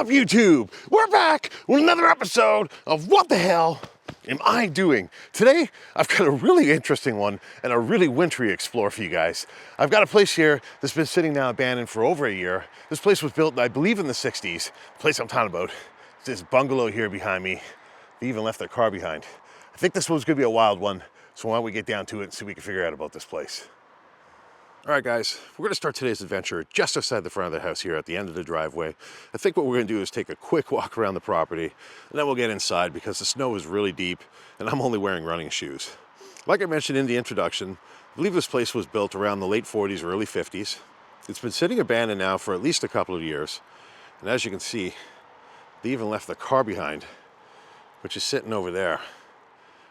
up, YouTube? We're back with another episode of What the Hell Am I Doing? Today, I've got a really interesting one and a really wintry explore for you guys. I've got a place here that's been sitting now abandoned for over a year. This place was built, I believe, in the 60s. The place I'm talking about is this bungalow here behind me. They even left their car behind. I think this one's gonna be a wild one, so why don't we get down to it and see what we can figure out about this place. All right, guys, we're gonna start today's adventure just outside the front of the house here at the end of the driveway. I think what we're gonna do is take a quick walk around the property, and then we'll get inside because the snow is really deep, and I'm only wearing running shoes. Like I mentioned in the introduction, I believe this place was built around the late 40s or early 50s. It's been sitting abandoned now for at least a couple of years, and as you can see, they even left the car behind, which is sitting over there.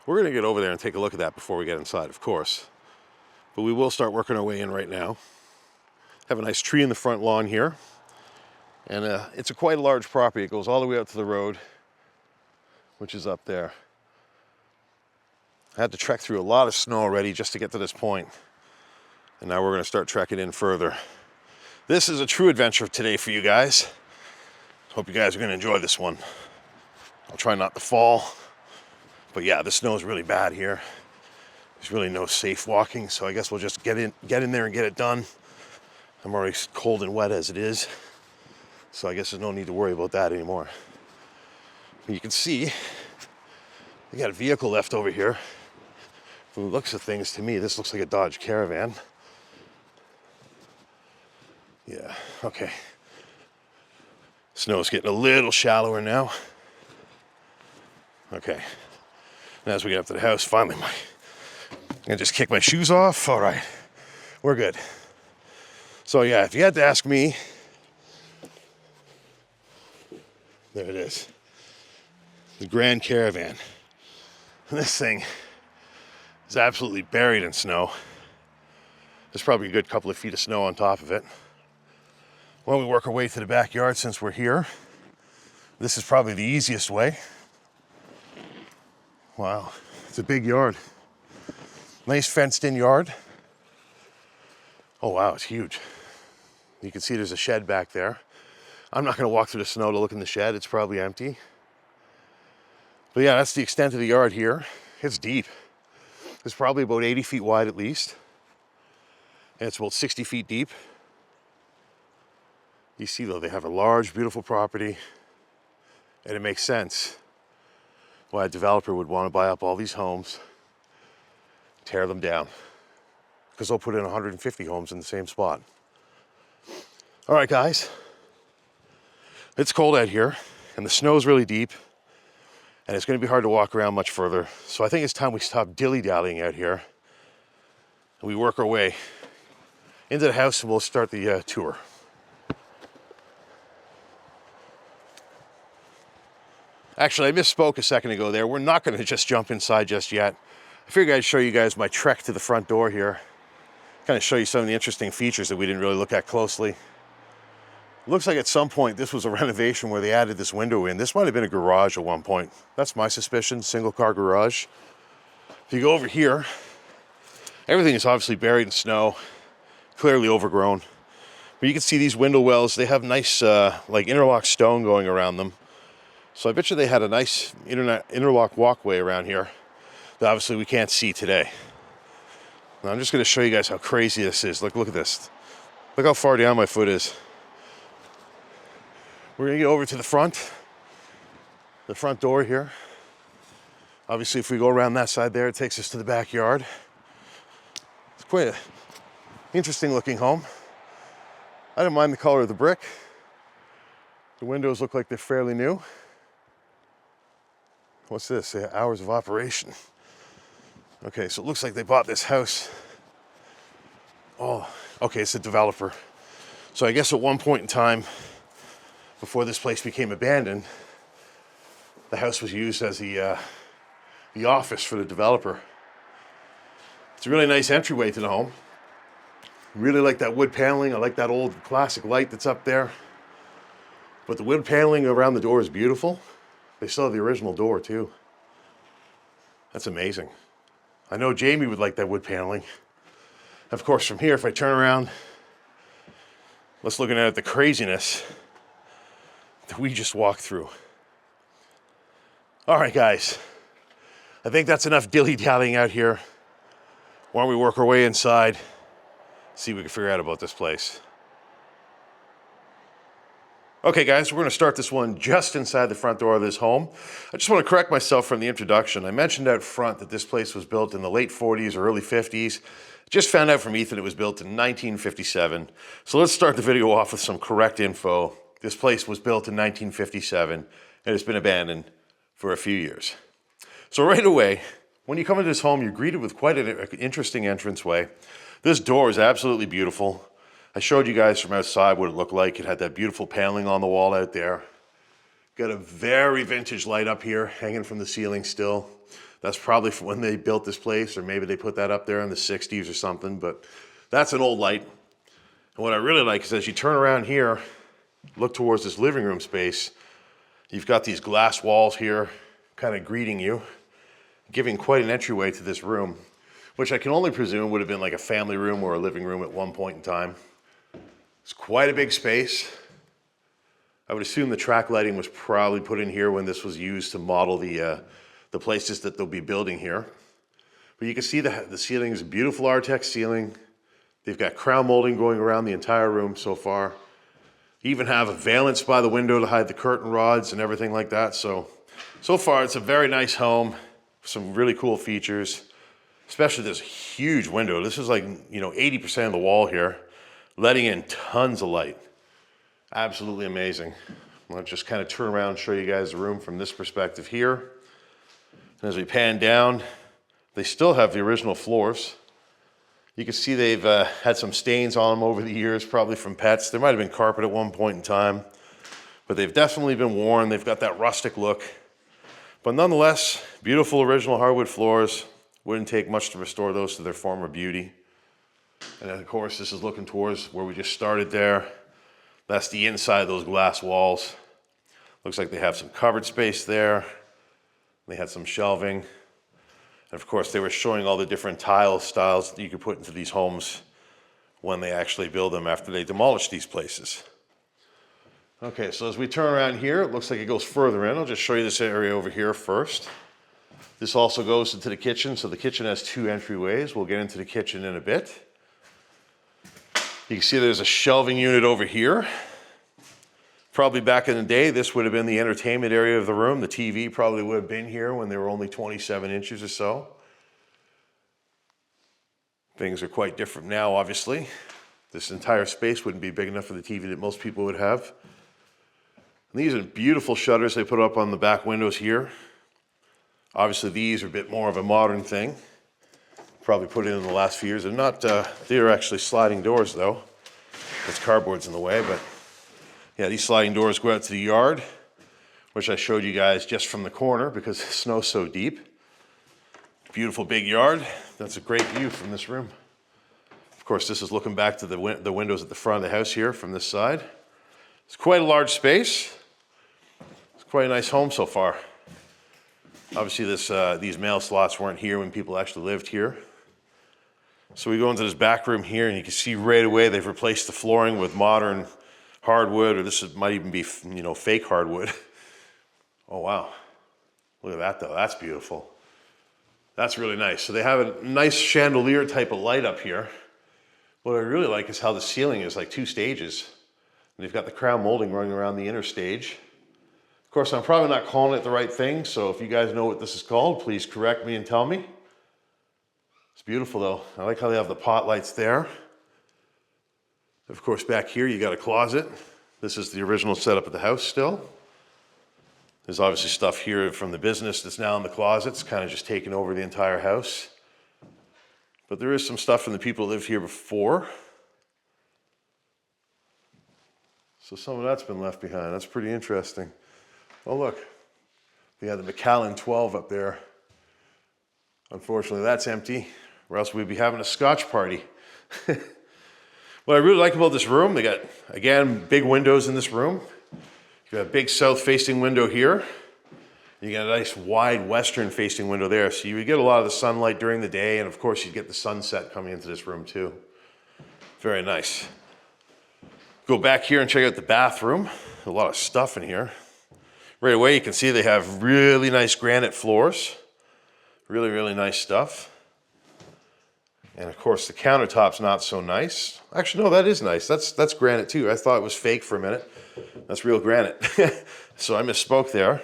We're gonna get over there and take a look at that before we get inside, of course. But we will start working our way in right now. Have a nice tree in the front lawn here. And it's a quite a large property. It goes all the way out to the road, which is up there. I had to trek through a lot of snow already just to get to this point. And now we're gonna start trekking in further. This is a true adventure today for you guys. Hope you guys are gonna enjoy this one. I'll try not to fall. But yeah, the snow is really bad here. There's really no safe walking, so I guess we'll just get in there and get it done. I'm already cold and wet as it is, so I guess there's no need to worry about that anymore. But you can see, they got a vehicle left over here. From the looks of things, to me, this looks like a Dodge Caravan. Yeah, okay. Snow's getting a little shallower now. Okay, and as we get up to the house, finally I'm gonna just kick my shoes off. All right, we're good. So yeah, if you had to ask me, there it is, the Grand Caravan. And this thing is absolutely buried in snow. There's probably a good couple of feet of snow on top of it. Well, we work our way to the backyard since we're here. This is probably the easiest way. Wow, it's a big yard. Nice fenced in yard. Oh wow, it's huge. You can see there's a shed back there. I'm not gonna walk through the snow to look in the shed, it's probably empty. But yeah, that's the extent of the yard here. It's deep. It's probably about 80 feet wide at least. And it's about 60 feet deep. You see though, they have a large, beautiful property. And it makes sense why a developer would want to buy up all these homes, tear them down, because they'll put in 150 homes in the same spot. All right, guys, it's cold out here, and the snow's really deep, and it's going to be hard to walk around much further. So I think it's time we stop dilly-dallying out here, and we work our way into the house, and we'll start the tour. Actually, I misspoke a second ago there. We're not going to just jump inside just yet. I figured I'd show you guys my trek to the front door here. Kind of show you some of the interesting features that we didn't really look at closely. Looks like at some point this was a renovation where they added this window in. This might have been a garage at one point. That's my suspicion, single car garage. If you go over here, everything is obviously buried in snow, clearly overgrown. But you can see these window wells, they have nice like interlock stone going around them. So I bet you they had a nice interlock walkway around here that obviously we can't see today. Now I'm just going to show you guys how crazy this is. Look at this. Look how far down my foot is. We're going to get over to the front door here. Obviously, if we go around that side there, it takes us to the backyard. It's quite an interesting looking home. I don't mind the color of the brick. The windows look like they're fairly new. What's this? Hours of operation. Okay, so it looks like they bought this house. Oh, okay, it's a developer. So I guess at one point in time, before this place became abandoned, the house was used as the office for the developer. It's a really nice entryway to the home. Really like that wood paneling. I like that old classic light that's up there. But the wood paneling around the door is beautiful. They still have the original door too. That's amazing. I know Jamie would like that wood paneling. Of course, from here, if I turn around, let's look at the craziness. that we just walked through. All right, guys. I think that's enough dilly-dallying out here. Why don't we work our way inside, see what we can figure out about this place. Okay, guys, we're going to start this one just inside the front door of this home. I just want to correct myself from the introduction. I mentioned out front that this place was built in the late 40s or early 50s. Just found out from Ethan it was built in 1957. So let's start the video off with some correct info. This place was built in 1957 and it's been abandoned for a few years. So right away, when you come into this home, you're greeted with quite an interesting entranceway. This door is absolutely beautiful. I showed you guys from outside what it looked like. It had that beautiful paneling on the wall out there. Got a very vintage light up here hanging from the ceiling still. That's probably from when they built this place, or maybe they put that up there in the 60s or something, but that's an old light. And what I really like is as you turn around here, look towards this living room space, you've got these glass walls here kind of greeting you, giving quite an entryway to this room, which I can only presume would have been like a family room or a living room at one point in time. It's quite a big space. I would assume the track lighting was probably put in here when this was used to model the places that they'll be building here. But you can see the ceiling is a beautiful Artex ceiling. They've got crown molding going around the entire room so far. You even have a valance by the window to hide the curtain rods and everything like that. So far it's a very nice home. Some really cool features, especially this huge window. This is like, 80% of the wall here, letting in tons of light. Absolutely amazing. I'll just kind of turn around and show you guys the room from this perspective here. And as we pan down, they still have the original floors. You can see they've had some stains on them over the years, probably from pets. There might have been carpet at one point in time, but they've definitely been worn. They've got that rustic look. But nonetheless, beautiful original hardwood floors. Wouldn't take much to restore those to their former beauty. And then of course, this is looking towards where we just started there. That's the inside of those glass walls. Looks like they have some covered space there. They had some shelving. And of course, they were showing all the different tile styles that you could put into these homes when they actually build them after they demolish these places. Okay, so as we turn around here, it looks like it goes further in. I'll just show you this area over here first. This also goes into the kitchen, so the kitchen has two entryways. We'll get into the kitchen in a bit. You can see there's a shelving unit over here. Probably back in the day, this would have been the entertainment area of the room. The TV probably would have been here when they were only 27 inches or so. Things are quite different now, obviously. This entire space wouldn't be big enough for the TV that most people would have. And these are beautiful shutters they put up on the back windows here. Obviously, these are a bit more of a modern thing. Probably put in the last few years. They're not, they're actually sliding doors though. There's cardboard's in the way, but yeah, these sliding doors go out to the yard, which I showed you guys just from the corner because the snow's so deep. Beautiful big yard. That's a great view from this room. Of course, this is looking back to the windows at the front of the house here from this side. It's quite a large space. It's quite a nice home so far. Obviously, these mail slots weren't here when people actually lived here. So we go into this back room here and you can see right away they've replaced the flooring with modern hardwood, or this might even be, fake hardwood. Oh, wow. Look at that though, that's beautiful. That's really nice. So they have a nice chandelier type of light up here. What I really like is how the ceiling is like two stages. And they've got the crown molding running around the inner stage. Of course, I'm probably not calling it the right thing, so if you guys know what this is called, please correct me and tell me. It's beautiful though. I like how they have the pot lights there. Of course, back here you got a closet. This is the original setup of the house still. There's obviously stuff here from the business that's now in the closets, kind of just taking over the entire house. But there is some stuff from the people who lived here before. So some of that's been left behind. That's pretty interesting. Oh look, they had the Macallan 12 up there. Unfortunately, that's empty, or else we'd be having a Scotch party. What I really like about this room, they got, again, big windows in this room. You got a big south-facing window here. You got a nice wide western-facing window there, so you would get a lot of the sunlight during the day, and of course you'd get the sunset coming into this room too. Very nice. Go back here and check out the bathroom. A lot of stuff in here. Right away, you can see they have really nice granite floors. Really, really nice stuff. And of course, the countertop's not so nice. Actually, no, that is nice. That's granite too. I thought it was fake for a minute. That's real granite. So I misspoke there.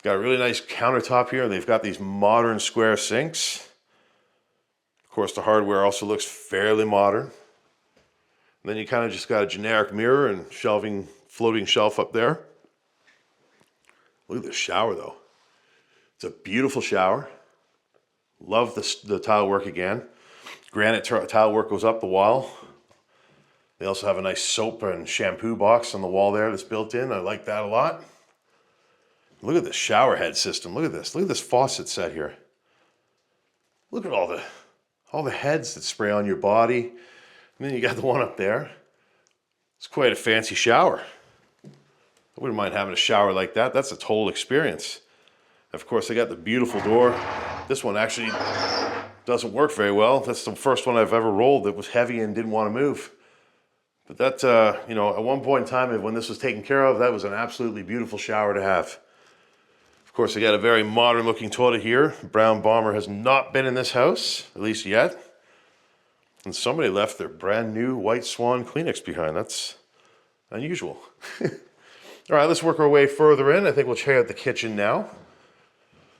Got a really nice countertop here. They've got these modern square sinks. Of course, the hardware also looks fairly modern. And then you kind of just got a generic mirror and shelving, floating shelf up there. Look at this shower though. It's a beautiful shower. Love the tile work again. Granite tile work goes up the wall. They also have a nice soap and shampoo box on the wall there that's built in. I like that a lot. Look at the shower head system. Look at this. Look at this faucet set here. Look at all the heads that spray on your body. And then you got the one up there. It's quite a fancy shower. I wouldn't mind having a shower like that. That's a total experience. Of course, I got the beautiful door. This one actually doesn't work very well. That's the first one I've ever rolled that was heavy and didn't want to move. But that, you know, at one point in time, when this was taken care of, that was an absolutely beautiful shower to have. Of course, I got a very modern looking toilet here. Brown Bomber has not been in this house, at least yet. And somebody left their brand new White Swan Kleenex behind. That's unusual. All right, let's work our way further in. I think we'll check out the kitchen now.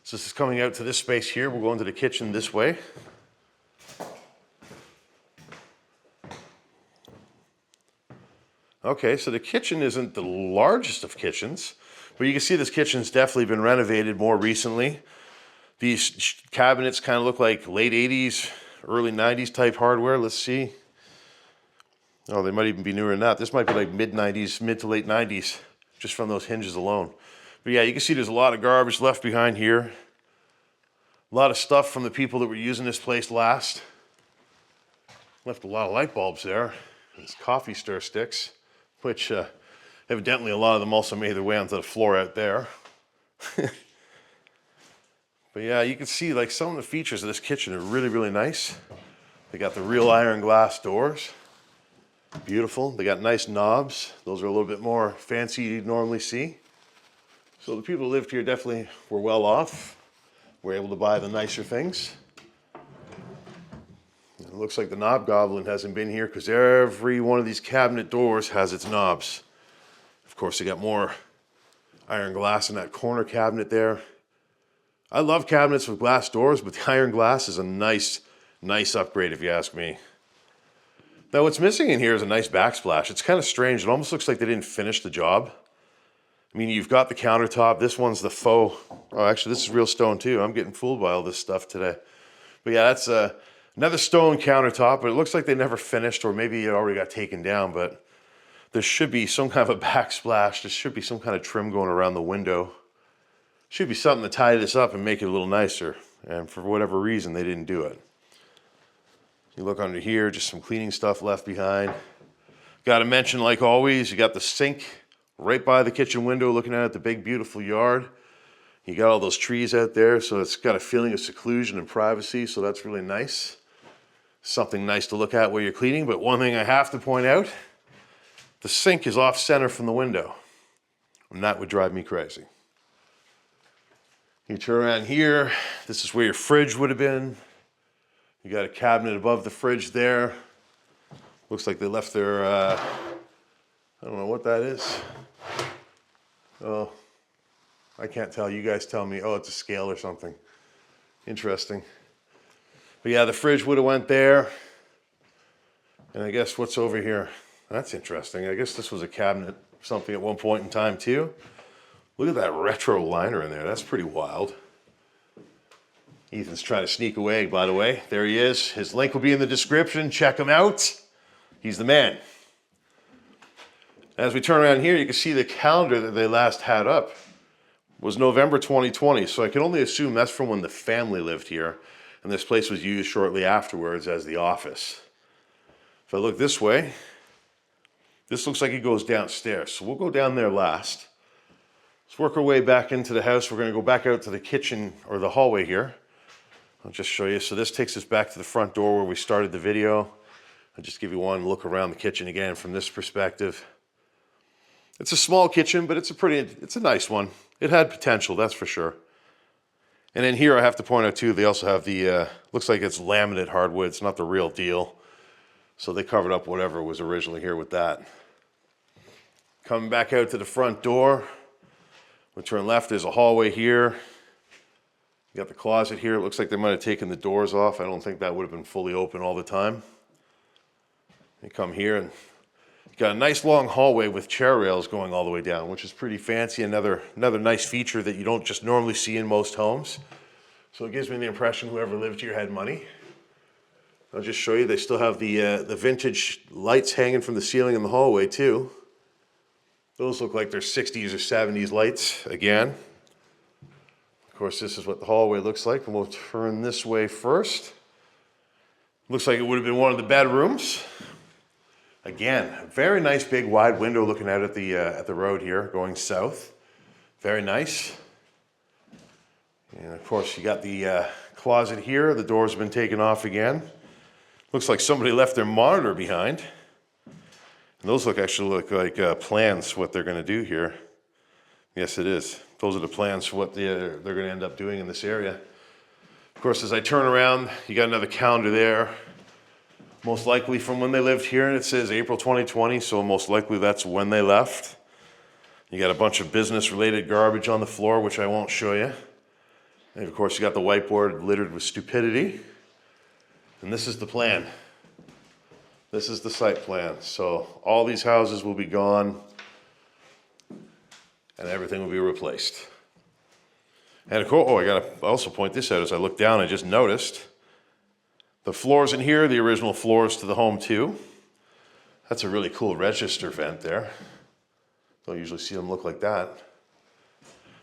So this is coming out to this space here. We'll go into the kitchen this way. Okay, so the kitchen isn't the largest of kitchens, but you can see this kitchen's definitely been renovated more recently. These cabinets kind of look like late 80s, early 90s type hardware. Let's see. Oh, they might even be newer than that. This might be like mid 90s, mid to late 90s, just from those hinges alone. But yeah, you can see there's a lot of garbage left behind here. A lot of stuff from the people that were using this place last. Left a lot of light bulbs there. There's coffee stir sticks, which evidently a lot of them also made their way onto the floor out there. But yeah, you can see like some of the features of this kitchen are really, really nice. They got the real iron glass doors. Beautiful. They got nice knobs. Those are a little bit more fancy you'd normally see. So the people who lived here definitely were well off. Were able to buy the nicer things. It looks like the knob goblin hasn't been here because every one of these cabinet doors has its knobs. Of course, they got more iron glass in that corner cabinet there. I love cabinets with glass doors, but the iron glass is a nice upgrade if you ask me. Now what's missing in here is a nice backsplash. It's kind of strange. It almost looks like they didn't finish the job. I mean, you've got the countertop. This one's the faux. Oh, actually, this is real stone too. I'm getting fooled by all this stuff today. But yeah, that's another stone countertop, but it looks like they never finished, or maybe it already got taken down, but there should be some kind of a backsplash. There should be some kind of trim going around the window. Should be something to tie this up and make it a little nicer. And for whatever reason, they didn't do it. You look under here, just some cleaning stuff left behind. Got to mention, like always, you got the sink right by the kitchen window looking out at the big, beautiful yard. You got all those trees out there, so it's got a feeling of seclusion and privacy, so that's really nice. Something nice to look at while you're cleaning, but one thing I have to point out, the sink is off center from the window, and that would drive me crazy. You turn around here, this is where your fridge would have been. You got a cabinet above the fridge there. Looks like they left their, I don't know what that is. Oh, I can't tell. You guys tell me. Oh, it's a scale or something. Interesting. But yeah, the fridge would have went there. And I guess what's over here? That's interesting. I guess this was a cabinet or something at one point in time too. Look at that retro liner in there. That's pretty wild. Ethan's trying to sneak away, by the way. There he is. His link will be in the description. Check him out. He's the man. As we turn around here, you can see the calendar that they last had up was November 2020. So I can only assume that's from when the family lived here. And this place was used shortly afterwards as the office. If I look this way, this looks like it goes downstairs. So we'll go down there last. Let's work our way back into the house. We're going to go back out to the kitchen or the hallway here. I'll just show you. So this takes us back to the front door where we started the video. I'll just give you one look around the kitchen again from this perspective. It's a small kitchen, but it's a nice one. It had potential, that's for sure. And then here I have to point out too, they also have the, looks like it's laminate hardwood. It's not the real deal. So they covered up whatever was originally here with that. Coming back out to the front door, we'll turn left, there's a hallway here. You got the closet here. It looks like they might have taken the doors off. I don't think that would have been fully open all the time. You come here and you got a nice long hallway with chair rails going all the way down, which is pretty fancy. Another nice feature that you don't just normally see in most homes. So it gives me the impression whoever lived here had money. I'll just show you, they still have the vintage lights hanging from the ceiling in the hallway too. Those look like they're 60s or 70s lights again. Of course, this is what the hallway looks like, and we'll turn this way first. Looks like it would have been one of the bedrooms. Again, a very nice big wide window looking out at the road here, going south. Very nice. And of course, you got the closet here. The doors have been taken off again. Looks like somebody left their monitor behind. And those actually look like plans for what they're going to do here. Yes, it is. Those are the plans for what they're going to end up doing in this area. Of course, as I turn around, you got another calendar there. Most likely from when they lived here, and it says April 2020, so most likely that's when they left. You got a bunch of business-related garbage on the floor, which I won't show you. And of course, you got the whiteboard littered with stupidity. And this is the plan. This is the site plan. So all these houses will be gone, and everything will be replaced. And of course, I gotta also point this out. As I look down, I just noticed the floors in here, the original floors to the home too. That's a really cool register vent there. Don't usually see them look like that.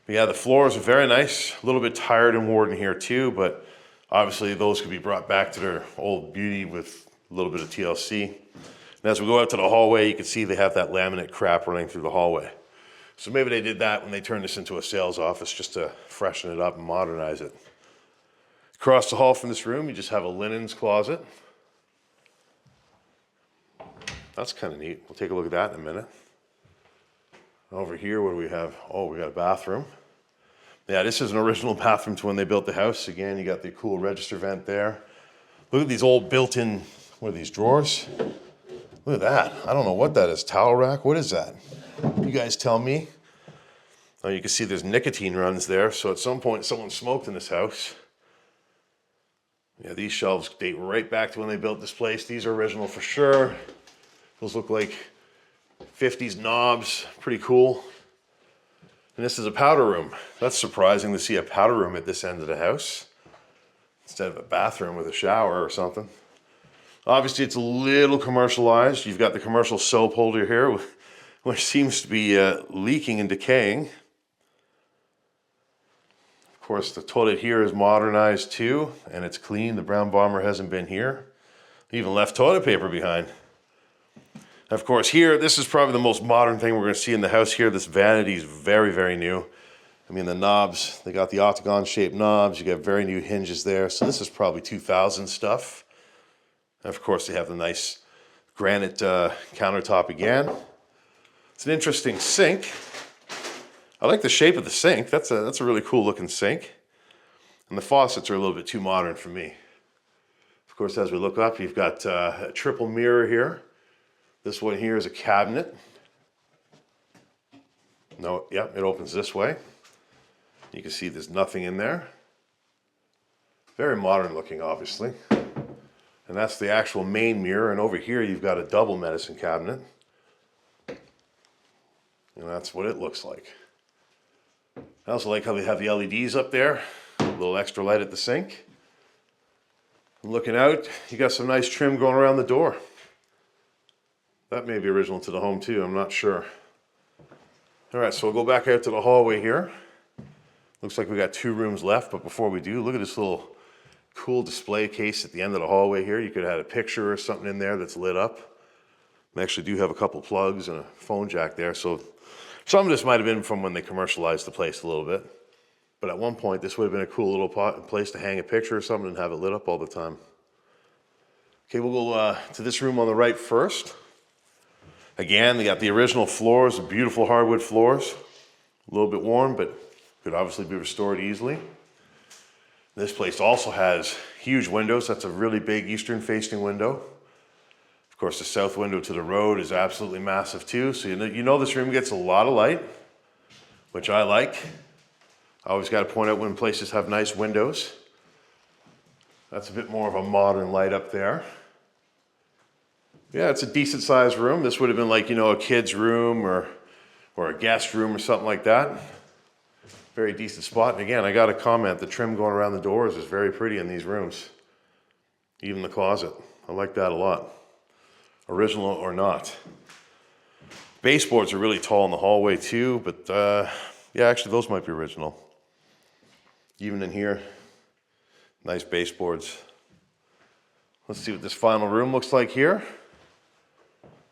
But yeah, the floors are very nice. A little bit tired and worn in here too, but obviously those could be brought back to their old beauty with a little bit of TLC. And as we go out to the hallway, you can see they have that laminate crap running through the hallway. So maybe they did that when they turned this into a sales office just to freshen it up and modernize it. Across the hall from this room, you just have a linens closet. That's kind of neat. We'll take a look at that in a minute. Over here, what do we have? Oh, we got a bathroom. Yeah, this is an original bathroom to when they built the house. Again, you got the cool register vent there. Look at these old built-in, what are these, drawers? Look at that. I don't know what that is. Towel rack? What is that? You guys tell me. Oh, you can see there's nicotine runs there. So at some point, someone smoked in this house. Yeah, these shelves date right back to when they built this place. These are original for sure. Those look like 50s knobs. Pretty cool. And this is a powder room. That's surprising to see a powder room at this end of the house instead of a bathroom with a shower or something. Obviously, it's a little commercialized. You've got the commercial soap holder here, which seems to be leaking and decaying. Of course, the toilet here is modernized too, and it's clean. The brown bomber hasn't been here. They even left toilet paper behind. Of course, here, this is probably the most modern thing we're going to see in the house here. This vanity is very, very new. I mean, the knobs, they got the octagon-shaped knobs. You got very new hinges there. So this is probably 2000 stuff. And of course, they have the nice granite countertop again. It's an interesting sink. I like the shape of the sink. That's a really cool looking sink. And the faucets are a little bit too modern for me. Of course, as we look up, you've got a triple mirror here. This one here is a cabinet. No, yep, it opens this way. You can see there's nothing in there. Very modern looking, obviously. And that's the actual main mirror. And over here, you've got a double medicine cabinet. And that's what it looks like. I also like how they have the LEDs up there. A little extra light at the sink. And looking out, you got some nice trim going around the door. That may be original to the home too, I'm not sure. All right, so we'll go back out to the hallway here. Looks like we got 2 rooms left, but before we do, look at this little cool display case at the end of the hallway here. You could have had a picture or something in there that's lit up. They actually do have a couple plugs and a phone jack there, so some of this might have been from when they commercialized the place a little bit. But at one point, this would have been a cool little place to hang a picture or something and have it lit up all the time. Okay, we'll go to this room on the right first. Again, they got the original floors, the beautiful hardwood floors. A little bit worn, but could obviously be restored easily. This place also has huge windows. That's a really big eastern-facing window. Of course, the south window to the road is absolutely massive too. So you know this room gets a lot of light, which I like. I always got to point out when places have nice windows. That's a bit more of a modern light up there. Yeah, it's a decent sized room. This would have been like, a kid's room or a guest room or something like that. Very decent spot. And again, I got to comment, the trim going around the doors is very pretty in these rooms. Even the closet. I like that a lot. Original or not. Baseboards are really tall in the hallway too, but yeah, actually those might be original. Even in here, nice baseboards. Let's see what this final room looks like here.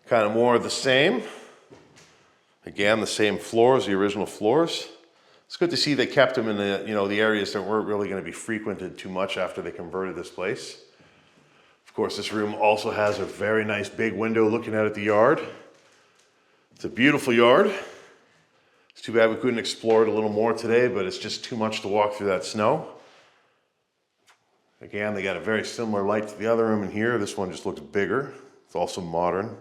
Kind of more of the same. Again, the same floors, the original floors. It's good to see they kept them in the, the areas that weren't really going to be frequented too much after they converted this place. Of course, this room also has a very nice big window looking out at the yard. It's a beautiful yard. It's too bad we couldn't explore it a little more today, but it's just too much to walk through that snow. Again, they got a very similar light to the other room in here. This one just looks bigger. It's also modern.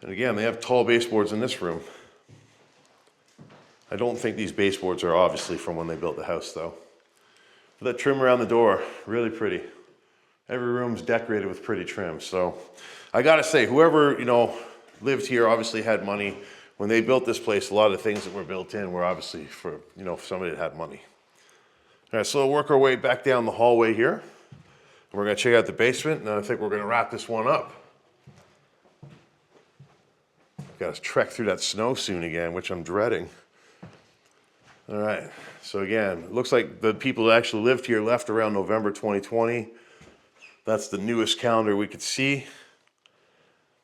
And again, they have tall baseboards in this room. I don't think these baseboards are obviously from when they built the house though. But that trim around the door, really pretty. Every room's decorated with pretty trim. So I gotta say, whoever, lived here obviously had money. When they built this place, a lot of the things that were built in were obviously for, somebody that had money. All right, so we'll work our way back down the hallway here. We're gonna check out the basement, and I think we're gonna wrap this one up. Got to trek through that snow soon again, which I'm dreading. All right, so again, it looks like the people that actually lived here left around November 2020. That's the newest calendar we could see.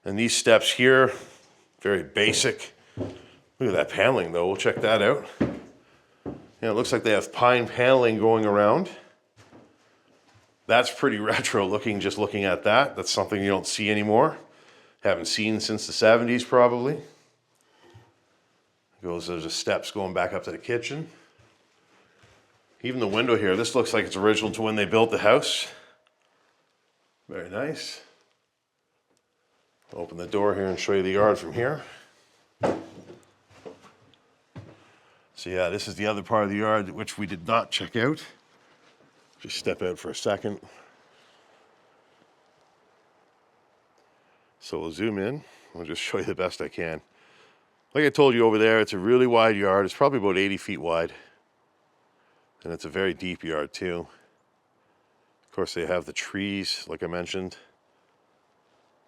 And these steps here, very basic. Look at that paneling though, we'll check that out. Yeah, it looks like they have pine paneling going around. That's pretty retro looking, just looking at that. That's something you don't see anymore. Haven't seen since the 70s probably. There's the steps going back up to the kitchen. Even the window here, this looks like it's original to when they built the house. Very nice. Open the door here and show you the yard from here. So yeah, this is the other part of the yard which we did not check out. Just step out for a second. So we'll zoom in. I'll just show you the best I can. Like I told you over there, it's a really wide yard. It's probably about 80 feet wide. And it's a very deep yard too. Of course, they have the trees, like I mentioned.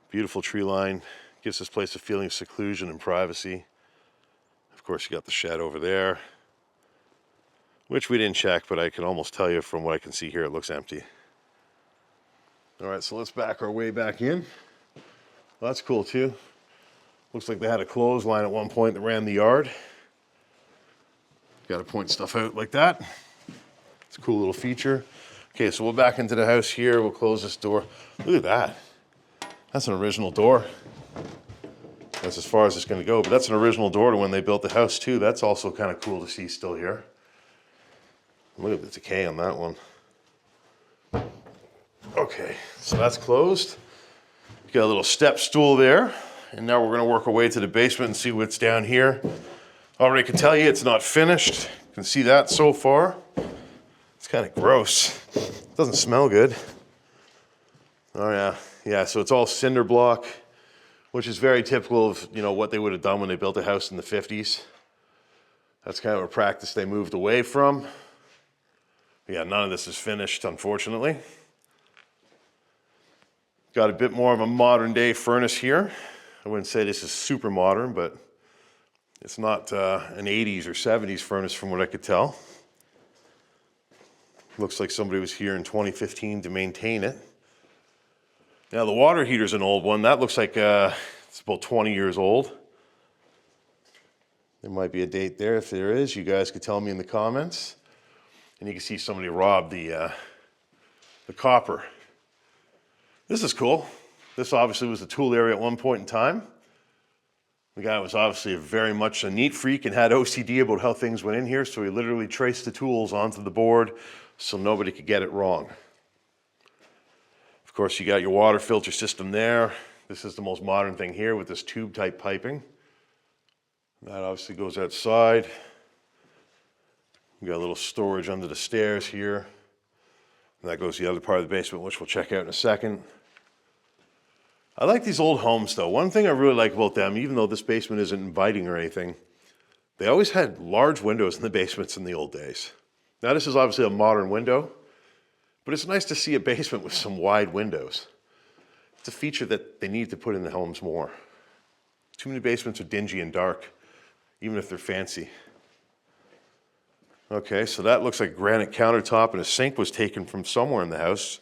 Beautiful tree line. Gives this place a feeling of seclusion and privacy. Of course, you got the shed over there, which we didn't check, but I can almost tell you from what I can see here, it looks empty. All right, so let's back our way back in. Well, that's cool too. Looks like they had a clothesline at one point that ran the yard. Got to point stuff out like that. It's a cool little feature. Okay, so we'll back into the house here. We'll close this door. Look at that. That's an original door. That's as far as it's going to go, but that's an original door to when they built the house too. That's also kind of cool to see still here. Look at the decay on that one. Okay, so that's closed. Got a little step stool there, and now we're going to work our way to the basement and see what's down here. Already can tell you it's not finished. You can see that so far. It's kind of gross. It doesn't smell good. Oh yeah, so it's all cinder block, which is very typical of what they would have done when they built a house in the 50s. That's kind of a practice they moved away from. But yeah, none of this is finished, unfortunately. Got a bit more of a modern day furnace here. I wouldn't say this is super modern, but it's not an 80s or 70s furnace from what I could tell. Looks like somebody was here in 2015 to maintain it. Now the water heater's an old one. That looks like it's about 20 years old. There might be a date there. If there is, you guys could tell me in the comments. And you can see somebody robbed the copper This is cool. This obviously was the tool area at one point in time. The guy was obviously very much a neat freak and had OCD about how things went in here, so he literally traced the tools onto the board so nobody could get it wrong. Of course, you got your water filter system there. This is the most modern thing here with this tube type piping. That obviously goes outside. You got a little storage under the stairs here. And that goes to the other part of the basement, which we'll check out in a second. I like these old homes though. One thing I really like about them, even though this basement isn't inviting or anything, they always had large windows in the basements in the old days. Now this is obviously a modern window, but it's nice to see a basement with some wide windows. It's a feature that they need to put in the homes more. Too many basements are dingy and dark, even if they're fancy. Okay, so that looks like granite countertop, and a sink was taken from somewhere in the house.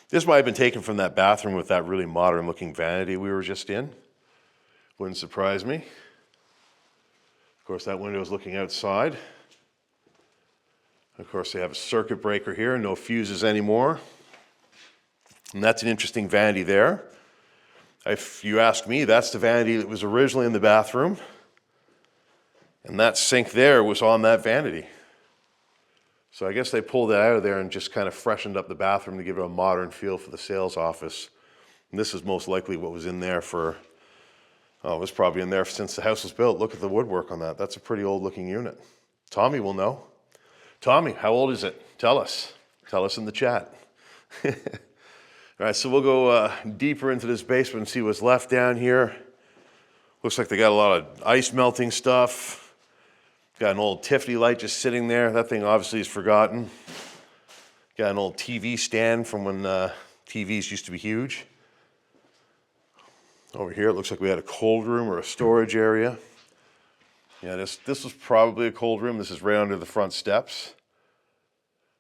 This might have been taken from that bathroom with that really modern looking vanity we were just in. Wouldn't surprise me. Of course, that window is looking outside. Of course, they have a circuit breaker here, no fuses anymore. And that's an interesting vanity there. If you ask me, that's the vanity that was originally in the bathroom. And that sink there was on that vanity. So I guess they pulled it out of there and just kind of freshened up the bathroom to give it a modern feel for the sales office. And this is most likely what was in there for, oh, it was probably in there since the house was built. Look at the woodwork on that. That's a pretty old looking unit. Tommy will know. Tommy, how old is it? Tell us. Tell us in the chat. All right, so we'll go deeper into this basement and see what's left down here. Looks like they got a lot of ice melting stuff. Got an old Tiffany light just sitting there. That thing obviously is forgotten. Got an old TV stand from when TVs used to be huge. Over here it looks like we had a cold room or a storage area. Yeah, this was probably a cold room. This is right under the front steps.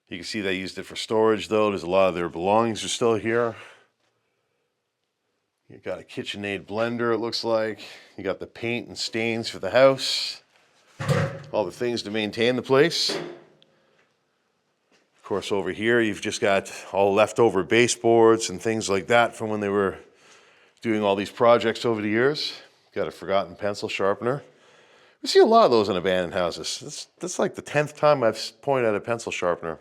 You can see they used it for storage though. There's a lot of their belongings are still here. You got a KitchenAid blender, it looks like. You got the paint and stains for the house. All the things to maintain the place. Of course, over here, you've just got all leftover baseboards and things like that from when they were doing all these projects over the years. Got a forgotten pencil sharpener. We see a lot of those in abandoned houses. That's like the 10th time I've pointed at a pencil sharpener.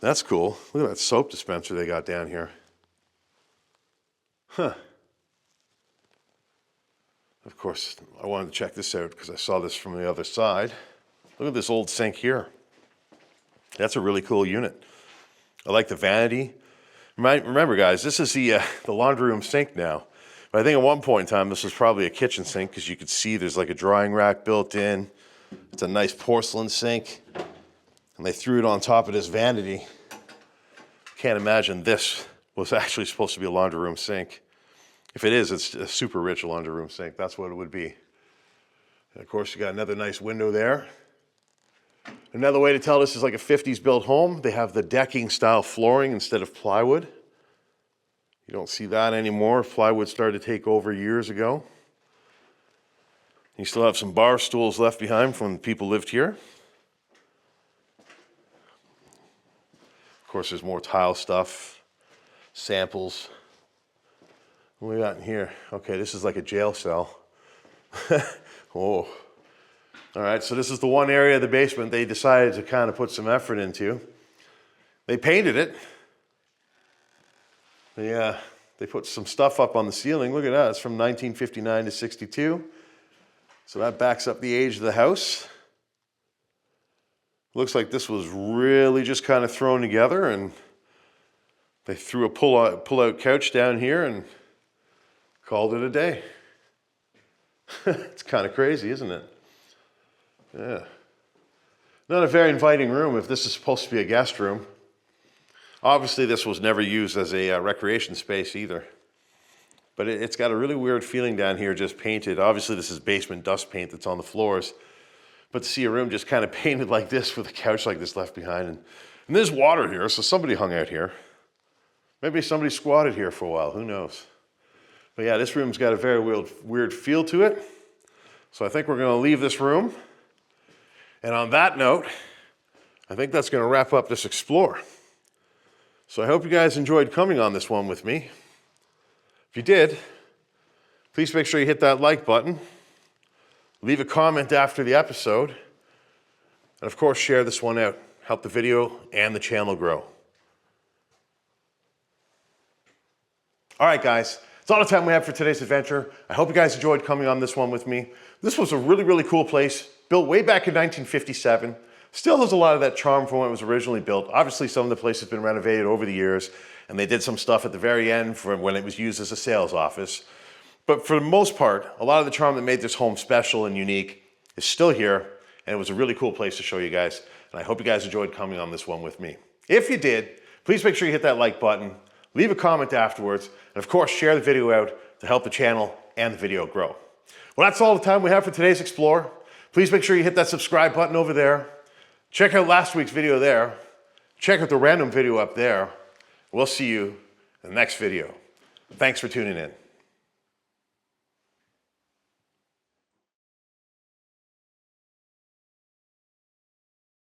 That's cool. Look at that soap dispenser they got down here. Huh. Of course, I wanted to check this out because I saw this from the other side. Look at this old sink here. That's a really cool unit. I like the vanity. Remember, guys, this is the laundry room sink now. But I think at one point in time, this was probably a kitchen sink because you could see there's like a drying rack built in. It's a nice porcelain sink. And they threw it on top of this vanity. Can't imagine this was actually supposed to be a laundry room sink. If it is, it's a super rich laundry room sink. That's what it would be. And of course, you got another nice window there. Another way to tell this is like a 50s built home. They have the decking style flooring instead of plywood. You don't see that anymore. Plywood started to take over years ago. You still have some bar stools left behind from when people lived here. Of course, there's more tile stuff, samples. What do we got in here? Okay, this is like a jail cell. Oh. All right, so this is the one area of the basement they decided to kind of put some effort into. They painted it. They put some stuff up on the ceiling. Look at that, it's from 1959 to 62. So that backs up the age of the house. Looks like this was really just kind of thrown together, and they threw a pull-out couch down here and called it a day. It's kind of crazy, isn't it? Yeah. Not a very inviting room if this is supposed to be a guest room. Obviously, this was never used as a recreation space either. But it's got a really weird feeling down here, just painted. Obviously, this is basement dust paint that's on the floors. But to see a room just kind of painted like this with a couch like this left behind. And there's water here, so somebody hung out here. Maybe somebody squatted here for a while, who knows? But yeah, this room's got a very weird feel to it. So I think we're gonna leave this room. And on that note, I think that's gonna wrap up this explore. So I hope you guys enjoyed coming on this one with me. If you did, please make sure you hit that like button, leave a comment after the episode, and of course share this one out. Help the video and the channel grow. All right, guys, that's all the time we have for today's adventure. I hope you guys enjoyed coming on this one with me. This was a really, really cool place, built way back in 1957. Still has a lot of that charm from when it was originally built. Obviously, some of the place has been renovated over the years, and they did some stuff at the very end for when it was used as a sales office. But for the most part, a lot of the charm that made this home special and unique is still here, and it was a really cool place to show you guys. And I hope you guys enjoyed coming on this one with me. If you did, please make sure you hit that like button, leave a comment afterwards, and of course, share the video out to help the channel and the video grow. Well, that's all the time we have for today's Explore. Please make sure you hit that subscribe button over there. Check out last week's video there. Check out the random video up there. We'll see you in the next video. Thanks for tuning in.